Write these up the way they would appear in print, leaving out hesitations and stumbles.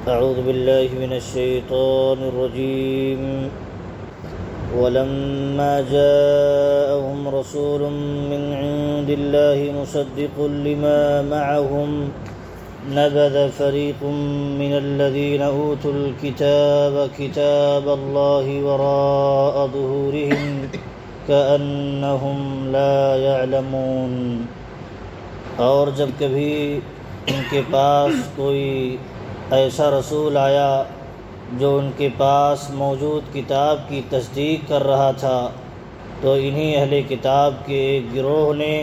أعوذ بالله من الشيطان الرجيم ولما جاءهم رسول من عند الله مصدق لما معهم نبذ فريق من الذين أوتوا الكتاب كتاب الله وراء ظهورهم كأنهم لا يعلمون۔ اور جب کبھی ان کے پاس کوئی ایسا رسول آیا جو ان کے پاس موجود کتاب کی تصدیق کر رہا تھا تو انہی اہل کتاب کے ایک گروہ نے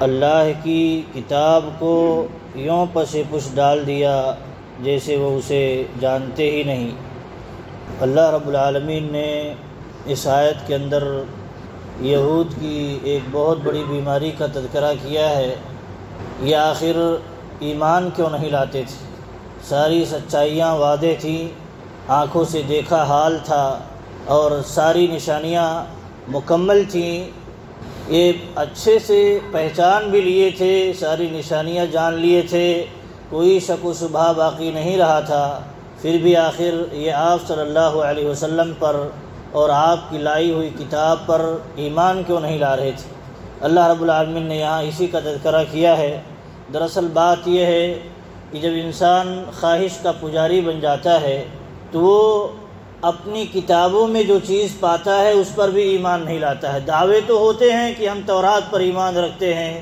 اللہ کی کتاب کو یوں پس پش ڈال دیا جیسے وہ اسے جانتے ہی نہیں۔ اللہ رب العالمین نے اس آیت کے اندر یہود کی ایک بہت بڑی بیماری کا تذکرہ کیا ہے۔ یہ آخر ایمان کیوں نہیں لاتے تھے؟ ساری سچائیاں وعدے تھیں، آنکھوں سے دیکھا حال تھا اور ساری نشانیاں مکمل تھیں، یہ اچھے سے پہچان بھی لیے تھے، ساری نشانیاں جان لیے تھے، کوئی شک و شبہ باقی نہیں رہا تھا، پھر بھی آخر یہ آپ صلی اللہ علیہ وسلم پر اور آپ کی لائی ہوئی کتاب پر ایمان کیوں نہیں لا رہے تھے؟ اللہ رب العالمین نے یہاں اسی کا تذکرہ کیا ہے۔ دراصل بات یہ ہے کہ جب انسان خواہش کا پجاری بن جاتا ہے تو وہ اپنی کتابوں میں جو چیز پاتا ہے اس پر بھی ایمان نہیں لاتا ہے۔ دعوے تو ہوتے ہیں کہ ہم تورات پر ایمان رکھتے ہیں،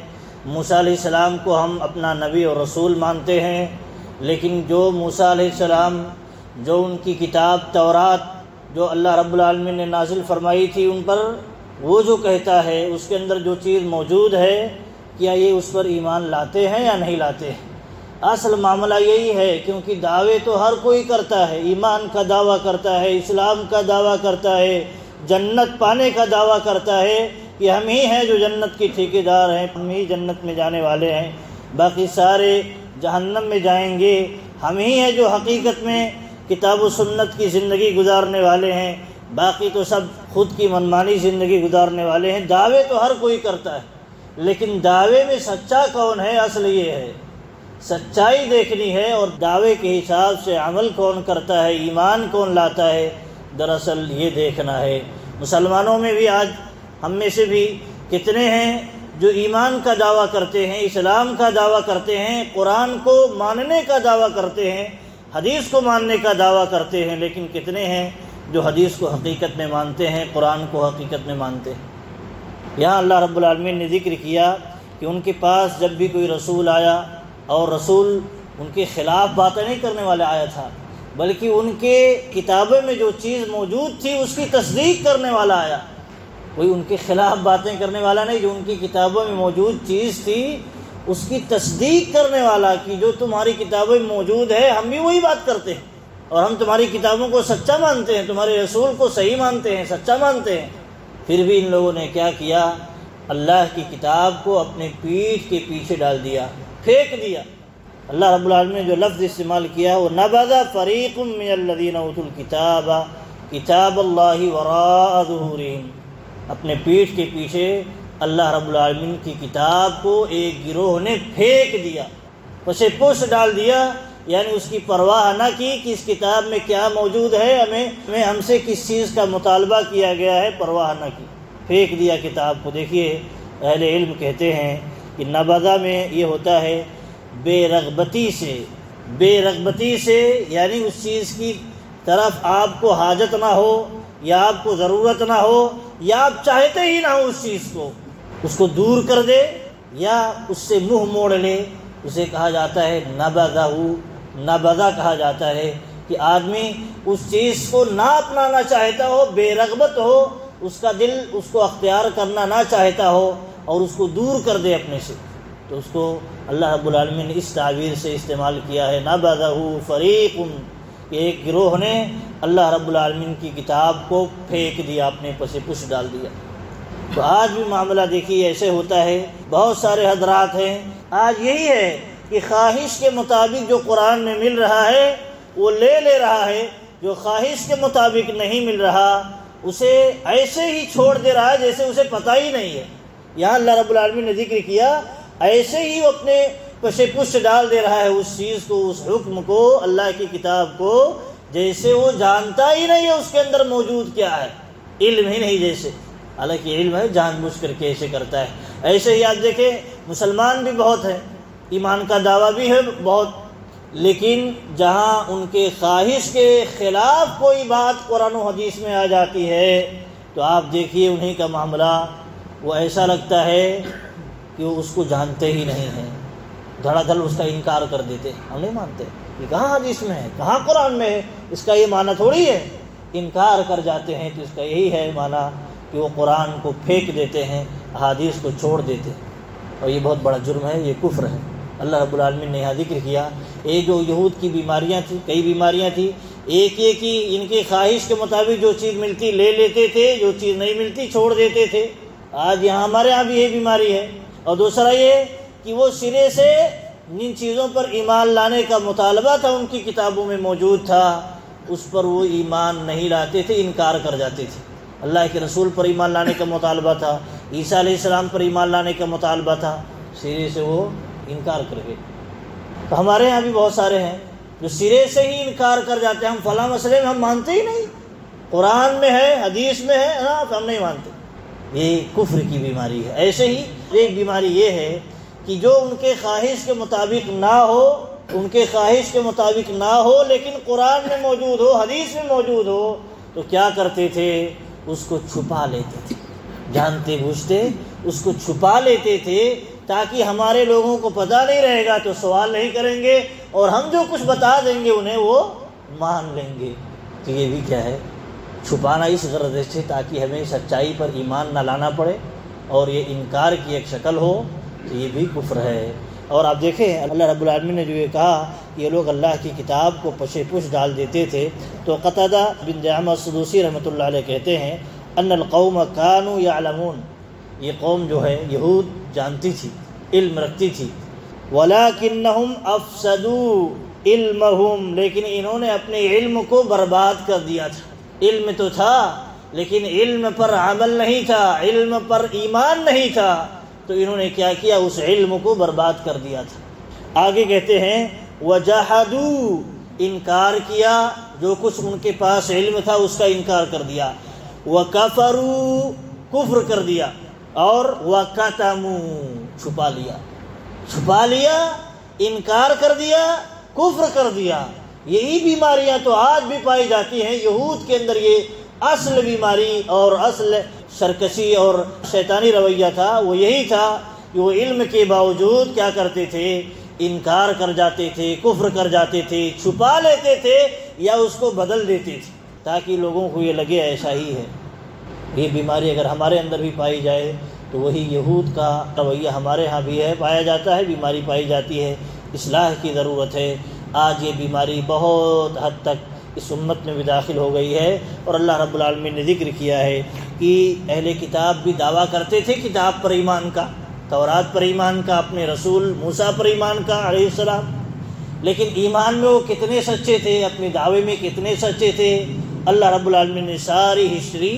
موسیٰ علیہ السلام کو ہم اپنا نبی اور رسول مانتے ہیں، لیکن جو موسیٰ علیہ السلام جو ان کی کتاب تورات جو اللہ رب العالمین نے نازل فرمائی تھی ان پر وہ جو کہتا ہے اس کے اندر جو چیز موجود ہے کیا یہ اس پر ایمان لاتے ہیں یا نہیں لاتے ہیں؟ اصل معاملہ یہی ہے، کیونکہ دعوے تو ہر کوئی کرتا ہے، ایمان کا دعویٰ کرتا ہے، اسلام کا دعویٰ کرتا ہے، جنت پانے کا دعویٰ کرتا ہے کہ ہم ہی ہیں جو جنت کے ٹھیکیدار ہیں، ہم ہی جنت میں جانے والے ہیں، باقی سارے جہنم میں جائیں گے، ہم ہی ہیں جو حقیقت میں کتاب و سنت کی زندگی گزارنے والے ہیں، باقی تو سب خود کی منمانی زندگی گزارنے والے ہیں۔ دعوے تو ہر کوئی کرتا ہے، لیکن دعوے میں سچا کون ہے؟ اصل یہ ہے، سچائی دیکھنی ہے اور دعوے کے حساب سے عمل کون کرتا ہے، ایمان کون لاتا ہے، دراصل یہ دیکھنا ہے۔ مسلمانوں میں بھی آج ہم میں سے بھی کتنے ہیں جو ایمان کا دعویٰ کرتے ہیں، اسلام کا دعویٰ کرتے ہیں، قرآن کو ماننے کا دعویٰ کرتے ہیں، حدیث کو ماننے کا دعویٰ کرتے ہیں، لیکن کتنے ہیں جو حدیث کو حقیقت میں مانتے ہیں، قرآن کو حقیقت میں مانتے ہیں؟ یہاں اللہ رب العالمین نے ذکر کیا کہ ان کے پاس جب بھی کوئی رسول آیا اور رسول ان کے خلاف باتیں نہیں کرنے والا آیا تھا، بلکہ ان کے کتابوں میں جو چیز موجود تھی اس کی تصدیق کرنے والا آیا، کوئی ان کے خلاف باتیں کرنے والا نہیں، جو ان کی کتابوں میں موجود چیز تھی اس کی تصدیق کرنے والا کہ جو تمہاری کتابوں میں موجود ہے ہم بھی وہی بات کرتے ہیں اور ہم تمہاری کتابوں کو سچا مانتے ہیں، تمہارے رسول کو صحیح مانتے ہیں، سچا مانتے ہیں۔ پھر بھی ان لوگوں نے کیا کیا؟ اللہ کی کتاب کو اپنے پیٹھ کے پیچھے ڈال دیا، پھینک دیا۔ اللہ رب العالمین نے جو لفظ استعمال کیا وہ نبذ فریق من الذین اوتوا الکتاب کتاب اللہ وراء ظہورہم، اپنے پیٹھ کے پیچھے اللہ رب العالمین کی کتاب کو ایک گروہ نے پھینک دیا، اسے پوش ڈال دیا، یعنی اس کی پرواہ نہ کی کہ اس کتاب میں کیا موجود ہے، ہم سے کس چیز کا مطالبہ کیا گیا ہے، پرواہ نہ کی، پھینک دیا کتاب کو۔ دیکھیے اہل علم کہتے ہیں کہ نبذہ میں یہ ہوتا ہے بے رغبتی سے، یعنی اس چیز کی طرف آپ کو حاجت نہ ہو یا آپ کو ضرورت نہ ہو یا آپ چاہتے ہی نہ ہو اس چیز کو، اس کو دور کر دے یا اس سے منہ موڑ لے، اسے کہا جاتا ہے نبذہ کہا جاتا ہے کہ آدمی اس چیز کو نہ اپنانا چاہتا ہو، بے رغبت ہو، اس کا دل اس کو اختیار کرنا نہ چاہتا ہو اور اس کو دور کر دے اپنے سے، تو اس کو اللہ رب العالمین نے اس تعبیر سے استعمال کیا ہے نبذہ فریق، کہ ایک گروہ نے اللہ رب العالمین کی کتاب کو پھینک دیا، اپنے پس پش ڈال دیا۔ تو آج بھی معاملہ دیکھیے ایسے ہوتا ہے، بہت سارے حضرات ہیں آج یہی ہے کہ خواہش کے مطابق جو قرآن میں مل رہا ہے وہ لے رہا ہے، جو خواہش کے مطابق نہیں مل رہا اسے ایسے ہی چھوڑ دے رہا ہے جیسے اسے پتہ ہی نہیں ہے۔ یہاں اللہ رب العالمین نے ذکر کیا ایسے ہی وہ اپنے پشے پشت ڈال دے رہا ہے اس چیز کو، اس حکم کو، اللہ کی کتاب کو، جیسے وہ جانتا ہی نہیں ہے اس کے اندر موجود کیا ہے، علم ہی نہیں جیسے، حالانکہ علم ہے، جان بوجھ کر کے ایسے کرتا ہے۔ ایسے ہی آپ دیکھیں مسلمان بھی بہت ہیں، ایمان کا دعویٰ بھی ہے بہت، لیکن جہاں ان کے خواہش کے خلاف کوئی بات قرآن و حدیث میں آ جاتی ہے تو آپ دیکھیے انہیں کا معاملہ، وہ ایسا لگتا ہے کہ وہ اس کو جانتے ہی نہیں ہیں، دھڑا دھڑ اس کا انکار کر دیتے، ہم نہیں مانتے، یہ کہاں حدیث میں ہے، کہاں قرآن میں ہے، اس کا یہ معنی تھوڑی ہے، انکار کر جاتے ہیں۔ تو اس کا یہی ہے معنی کہ وہ قرآن کو پھینک دیتے ہیں، احادیث کو چھوڑ دیتے ہیں، اور یہ بہت بڑا جرم ہے، یہ کفر ہے۔ اللہ رب العالمین نے یہاں ذکر کیا، یہ جو یہود کی بیماریاں تھیں، کئی بیماریاں تھیں، ایک یہ کہ ان کی خواہش کے مطابق جو چیز ملتی لے لیتے تھے، جو چیز نہیں ملتی چھوڑ دیتے تھے۔ آج یہاں ہمارے ہاں بھی یہ بیماری ہے۔ اور دوسرا یہ کہ وہ سرے سے جن چیزوں پر ایمان لانے کا مطالبہ تھا، ان کی کتابوں میں موجود تھا، اس پر وہ ایمان نہیں لاتے تھے، انکار کر جاتے تھے۔ اللہ کے رسول پر ایمان لانے کا مطالبہ تھا، عیسیٰ علیہ السلام پر ایمان لانے کا مطالبہ تھا، سرے سے وہ انکار کر گئے۔ تو ہمارے ہاں بھی بہت سارے ہیں جو سرے سے ہی انکار کر جاتے ہیں، ہم فلاں مسئلے میں ہم مانتے ہی نہیں، قرآن میں ہے، حدیث میں ہے، تو ہم نہیں مانتے۔ یہ کفر کی بیماری ہے۔ ایسے ہی ایک بیماری یہ ہے کہ جو ان کے خواہش کے مطابق نہ ہو، ان کے خواہش کے مطابق نہ ہو، لیکن قرآن میں موجود ہو، حدیث میں موجود ہو، تو کیا کرتے تھے، اس کو چھپا لیتے تھے، جانتے بوجھتے اس کو چھپا لیتے تھے، تاکہ ہمارے لوگوں کو پتہ نہیں رہے گا تو سوال نہیں کریں گے، اور ہم جو کچھ بتا دیں گے انہیں وہ مان لیں گے۔ تو یہ بھی کیا ہے، چھپانا اس غرض سے تاکہ ہمیں سچائی پر ایمان نہ لانا پڑے، اور یہ انکار کی ایک شکل ہو، تو یہ بھی کفر ہے۔ اور آپ دیکھیں اللہ رب العالمین نے جو یہ کہا کہ یہ لوگ اللہ کی کتاب کو پشے پش ڈال دیتے تھے، تو قتادہ بن دعامہ السدوسی رحمۃ اللہ علیہ کہتے ہیں ان القوم کانوا یعلمون، یہ قوم جو ہے یہود جانتی تھی، علم رکھتی تھی، ولیکنہم افسدوا علمہم، لیکن انہوں نے اپنے علم کو برباد کر دیا تھا۔ علم تو تھا لیکن علم پر عمل نہیں تھا، علم پر ایمان نہیں تھا، تو انہوں نے کیا کیا، اس علم کو برباد کر دیا تھا۔ آگے کہتے ہیں وجحدوا، انکار کیا، جو کچھ ان کے پاس علم تھا اس کا انکار کر دیا، وکفروا، کفر کر دیا، اور وکتموا، چھپا لیا، انکار کر دیا، کفر کر دیا۔ یہی بیماریاں تو آج بھی پائی جاتی ہیں یہود کے اندر۔ یہ اصل بیماری اور اصل سرکشی اور شیطانی رویہ تھا، وہ یہی تھا کہ وہ علم کے باوجود کیا کرتے تھے، انکار کر جاتے تھے، کفر کر جاتے تھے، چھپا لیتے تھے یا اس کو بدل دیتے تھے تاکہ لوگوں کو یہ لگے ایسا ہی ہے۔ یہ بیماری اگر ہمارے اندر بھی پائی جائے تو وہی یہود کا رویہ ہمارے ہاں بھی ہے، پایا جاتا ہے، بیماری پائی جاتی ہے، اصلاح کی ضرورت ہے۔ آج یہ بیماری بہت حد تک اس امت میں بھی داخل ہو گئی ہے، اور اللہ رب العالمین نے ذکر کیا ہے کہ اہل کتاب بھی دعویٰ کرتے تھے کتاب پر ایمان کا، تورات پر ایمان کا، اپنے رسول موسیٰ پر ایمان کا علیہ السلام، لیکن ایمان میں وہ کتنے سچے تھے، اپنے دعوے میں کتنے سچے تھے، اللہ رب العالمین نے ساری ہسٹری،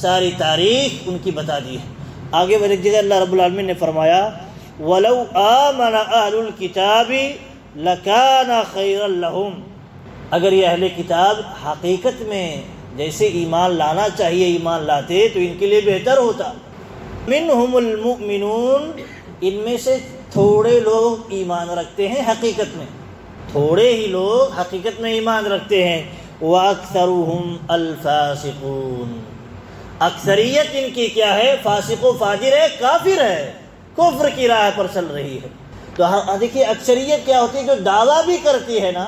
ساری تاریخ ان کی بتا دی ہے۔ آگے بڑھ جگہ اللہ رب العالمین نے فرمایا وَلَوْ آمَنَ أَهْلُ الْكِتَابِ لَكَانَ خَيْرًا لَهُمْ، اگر یہ اہل کتاب حقیقت میں جیسے ایمان لانا چاہیے ایمان لاتے تو ان کے لیے بہتر ہوتا۔ منہم المؤمنون، ان میں سے تھوڑے لوگ ایمان رکھتے ہیں حقیقت میں، تھوڑے ہی لوگ حقیقت میں ایمان رکھتے ہیں، وَأَكْثَرُهُمْ الْفَاسِقُونَ، اکثریت ان کی کیا ہے، فاسق و فاجر ہے، کافر ہے، کفر کی راہ پر چل رہی ہے۔ تو دیکھیے اکثریت کیا ہوتی ہے، جو دعویٰ بھی کرتی ہے نا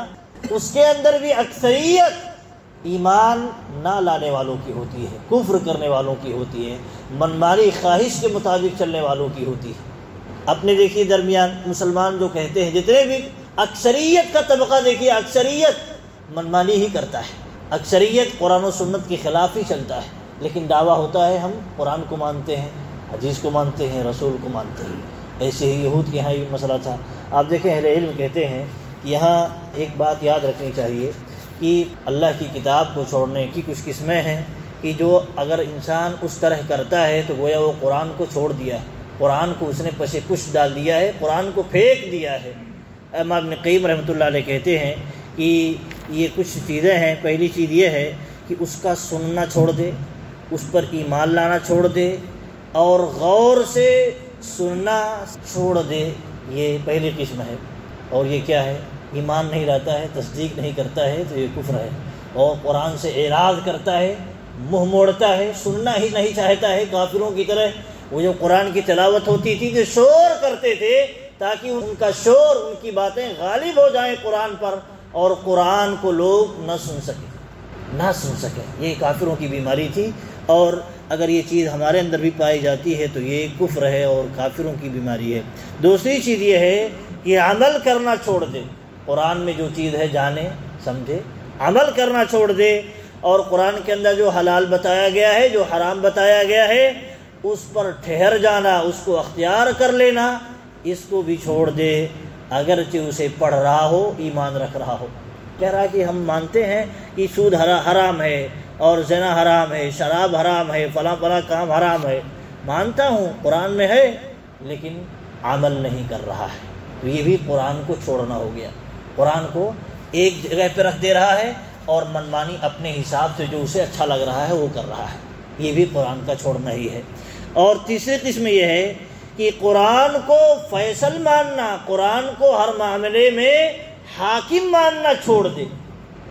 اس کے اندر بھی اکثریت ایمان نہ لانے والوں کی ہوتی ہے، کفر کرنے والوں کی ہوتی ہے، منمانی خواہش کے مطابق چلنے والوں کی ہوتی ہے۔ اپنے دیکھیے درمیان مسلمان جو کہتے ہیں، جتنے بھی اکثریت کا طبقہ دیکھیے، اکثریت منمانی ہی کرتا ہے، اکثریت قرآن و سنت کے خلاف ہی چلتا ہے، لیکن دعویٰ ہوتا ہے ہم قرآن کو مانتے ہیں، حدیث کو مانتے ہیں، رسول کو مانتے ہیں۔ ایسے ہی یہود کے یہاں یہ مسئلہ تھا۔ آپ دیکھیں اہل علم کہتے ہیں یہاں ایک بات یاد رکھنی چاہیے کہ اللہ کی کتاب کو چھوڑنے کی کچھ قسمیں ہیں کہ جو اگر انسان اس طرح کرتا ہے تو گویا وہ قرآن کو چھوڑ دیا ہے، قرآن کو اس نے پس پش ڈال دیا ہے، قرآن کو پھینک دیا ہے۔ امام ابن قیم رحمۃ اللہ علیہ کہتے ہیں کہ یہ کچھ چیزیں ہیں۔ پہلی چیز یہ ہے کہ اس کا سننا چھوڑ دے، اس پر ایمان لانا چھوڑ دے، اور غور سے سننا چھوڑ دے، یہ پہلی قسم ہے۔ اور یہ کیا ہے؟ ایمان نہیں لاتا ہے، تصدیق نہیں کرتا ہے، تو یہ کفر ہے۔ اور قرآن سے اعراض کرتا ہے، منہ موڑتا ہے، سننا ہی نہیں چاہتا ہے، کافروں کی طرح۔ وہ جو قرآن کی تلاوت ہوتی تھی تو شور کرتے تھے تاکہ ان کا شور، ان کی باتیں غالب ہو جائیں قرآن پر، اور قرآن کو لوگ نہ سن سکیں۔ یہ کافروں کی بیماری تھی، اور اگر یہ چیز ہمارے اندر بھی پائی جاتی ہے تو یہ کفر ہے اور کافروں کی بیماری ہے۔ دوسری چیز یہ ہے کہ عمل کرنا چھوڑ دے، قرآن میں جو چیز ہے جانے سمجھے، عمل کرنا چھوڑ دے، اور قرآن کے اندر جو حلال بتایا گیا ہے، جو حرام بتایا گیا ہے، اس پر ٹھہر جانا، اس کو اختیار کر لینا، اس کو بھی چھوڑ دے، اگرچہ اسے پڑھ رہا ہو، ایمان رکھ رہا ہو۔ کہہ رہا کہ ہم مانتے ہیں کہ سود حرام ہے، اور زنا حرام ہے، شراب حرام ہے، فلاں فلاں کام حرام ہے، مانتا ہوں قرآن میں ہے، لیکن عمل نہیں کر رہا ہے، تو یہ بھی قرآن کو چھوڑنا ہو گیا۔ قرآن کو ایک جگہ پہ رکھ دے رہا ہے، اور منمانی اپنے حساب سے جو اسے اچھا لگ رہا ہے وہ کر رہا ہے، یہ بھی قرآن کا چھوڑنا ہی ہے۔ اور تیسری قسم یہ ہے کہ قرآن کو فیصل ماننا، قرآن کو ہر معاملے میں حاکم ماننا چھوڑ دے۔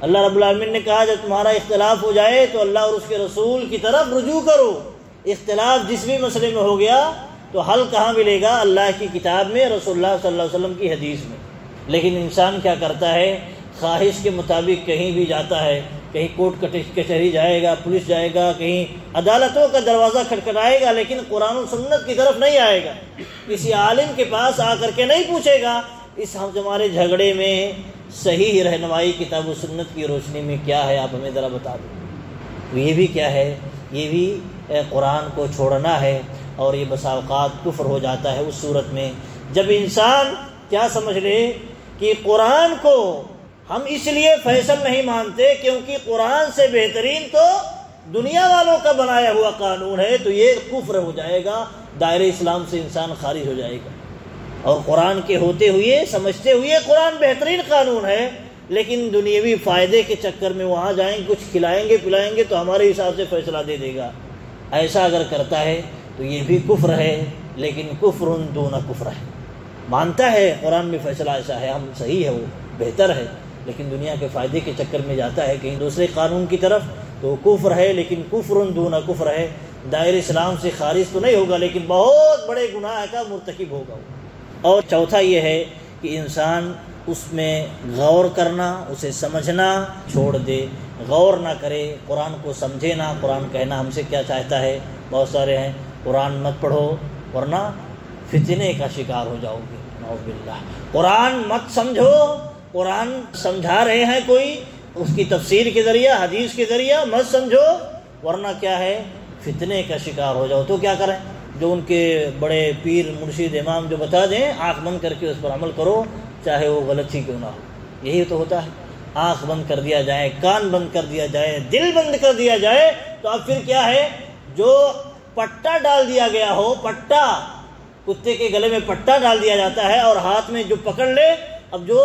اللہ رب العالمین نے کہا جب تمہارا اختلاف ہو جائے تو اللہ اور اس کے رسول کی طرف رجوع کرو۔ اختلاف جس بھی مسئلے میں ہو گیا تو حل کہاں ملے گا؟ اللہ کی کتاب میں، رسول اللہ صلی اللہ علیہ وسلم کی حدیث میں۔ لیکن انسان کیا کرتا ہے؟ خواہش کے مطابق کہیں بھی جاتا ہے، کہیں کورٹ کچہری جائے گا، پولیس جائے گا، کہیں عدالتوں کا دروازہ کھٹکھٹائے گا، لیکن قرآن و سنت کی طرف نہیں آئے گا، کسی عالم کے پاس آ کر کے نہیں پوچھے گا اس ہمارے جھگڑے میں صحیح رہنمائی کتاب و سنت کی روشنی میں کیا ہے، آپ ہمیں ذرا بتا دیں۔ تو یہ بھی کیا ہے؟ یہ بھی قرآن کو چھوڑنا ہے، اور یہ بسا اوقات کفر ہو جاتا ہے اس صورت میں جب انسان کیا سمجھ لے کہ قرآن کو ہم اس لیے فیصل نہیں مانتے کیونکہ قرآن سے بہترین تو دنیا والوں کا بنایا ہوا قانون ہے، تو یہ کفر ہو جائے گا، دائرہ اسلام سے انسان خارج ہو جائے گا۔ اور قرآن کے ہوتے ہوئے، سمجھتے ہوئے قرآن بہترین قانون ہے، لیکن دنیاوی فائدے کے چکر میں وہاں جائیں، کچھ کھلائیں گے پلائیں گے تو ہمارے حساب سے فیصلہ دے دے گا، ایسا اگر کرتا ہے تو یہ بھی کفر ہے، لیکن کفر دون کفر ہے۔ مانتا ہے قرآن میں فیصلہ ایسا ہے، ہم صحیح ہے، وہ بہتر ہے، لیکن دنیا کے فائدے کے چکر میں جاتا ہے کہیں دوسرے قانون کی طرف، تو کفر ہے، لیکن کفر دون کفر ہے، دائر اسلام سے خارج تو نہیں ہوگا، لیکن بہت بڑے گناہ کا مرتکب ہوگا۔ اور چوتھا یہ ہے کہ انسان اس میں غور کرنا، اسے سمجھنا چھوڑ دے، غور نہ کرے، قرآن کو سمجھے نہ، قرآن کہنا ہم سے کیا چاہتا ہے۔ بہت سارے ہیں قرآن مت پڑھو ورنہ فتنے کا شکار ہو جاؤ گے، نعوذ باللہ۔ قرآن مت سمجھو، قرآن سمجھا رہے ہیں کوئی، اس کی تفسیر کے ذریعہ، حدیث کے ذریعہ مت سمجھو، ورنہ کیا ہے؟ فتنے کا شکار ہو جاؤ۔ تو کیا کریں؟ جو ان کے بڑے پیر مرشد امام جو بتا دیں، آنکھ بند کر کے اس پر عمل کرو، چاہے وہ غلط ہی کیوں نہ ہو۔ یہی تو ہوتا ہے، آنکھ بند کر دیا جائے، کان بند کر دیا جائے، دل بند کر دیا جائے، تو اب پھر کیا ہے؟ جو پٹا ڈال دیا گیا ہو، پٹا، کتے کے گلے میں پٹا ڈال دیا جاتا ہے اور ہاتھ میں جو پکڑ لے، اب جو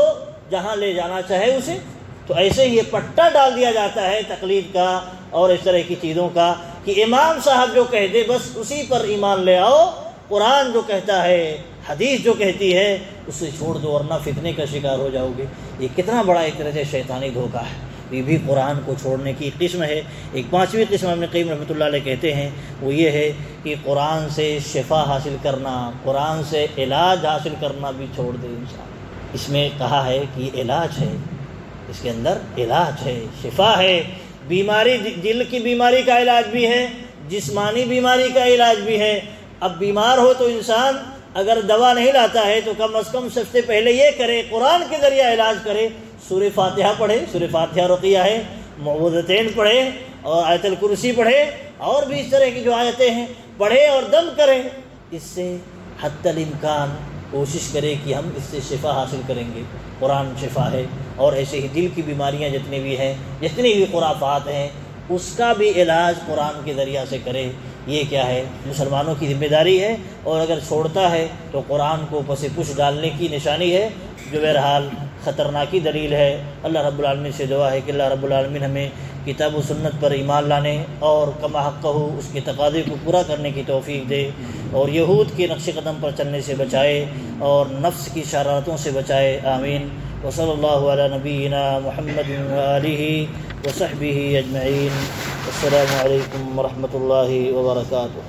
جہاں لے جانا چاہے اسے، تو ایسے ہی یہ پٹا ڈال دیا جاتا ہے تقلید کا اور اس طرح کی چیزوں کا، کہ امام صاحب جو کہہ دے بس اسی پر ایمان لے آؤ، قرآن جو کہتا ہے، حدیث جو کہتی ہے اسے چھوڑ دو ورنہ فتنے کا شکار ہو جاؤ گے۔ یہ کتنا بڑا ایک طرح سے شیطانی دھوکہ ہے، یہ بھی قرآن کو چھوڑنے کی قسم ہے۔ ایک پانچویں قسم ابن قیم رحمۃ اللہ علیہ کہتے ہیں، وہ یہ ہے کہ قرآن سے شفا حاصل کرنا، قرآن سے علاج حاصل کرنا بھی چھوڑ دے انسان۔ اس میں کہا ہے کہ یہ علاج ہے، اس کے اندر علاج ہے، شفا ہے، بیماری، دل کی بیماری کا علاج بھی ہے، جسمانی بیماری کا علاج بھی ہے۔ اب بیمار ہو تو انسان اگر دوا نہیں لاتا ہے تو کم از کم سب سے پہلے یہ کرے، قرآن کے ذریعہ علاج کرے، سورہ فاتحہ پڑھے، سورہ فاتحہ رقیہ ہے، معوذتین پڑھے اور آیت الکرسی پڑھے، اور بھی اس طرح کی جو آیتیں ہیں پڑھے اور دم کرے۔ اس سے حتی الامکان کوشش کرے کہ ہم اس سے شفا حاصل کریں گے، قرآن شفا ہے۔ اور ایسے ہی دل کی بیماریاں جتنی بھی ہیں، جتنی بھی خرافات ہیں، اس کا بھی علاج قرآن کے ذریعہ سے کرے۔ یہ کیا ہے؟ مسلمانوں کی ذمہ داری ہے، اور اگر چھوڑتا ہے تو قرآن کو پس پش ڈالنے کی نشانی ہے، جو بہرحال خطرناکی دلیل ہے۔ اللہ رب العالمین سے دعا ہے کہ اللہ رب العالمین ہمیں کتاب و سنت پر ایمان لانے اور کما حقہ اس کے تقاضے کو پورا کرنے کی توفیق دے، اور یہود کے نقش قدم پر چلنے سے بچائے، اور نفس کی شرارتوں سے بچائے، آمین۔ وصلی اللہ علی نبینا محمد وآلہ وصحبہ اجمعین۔ السلام علیکم ورحمۃ اللہ وبرکاتہ۔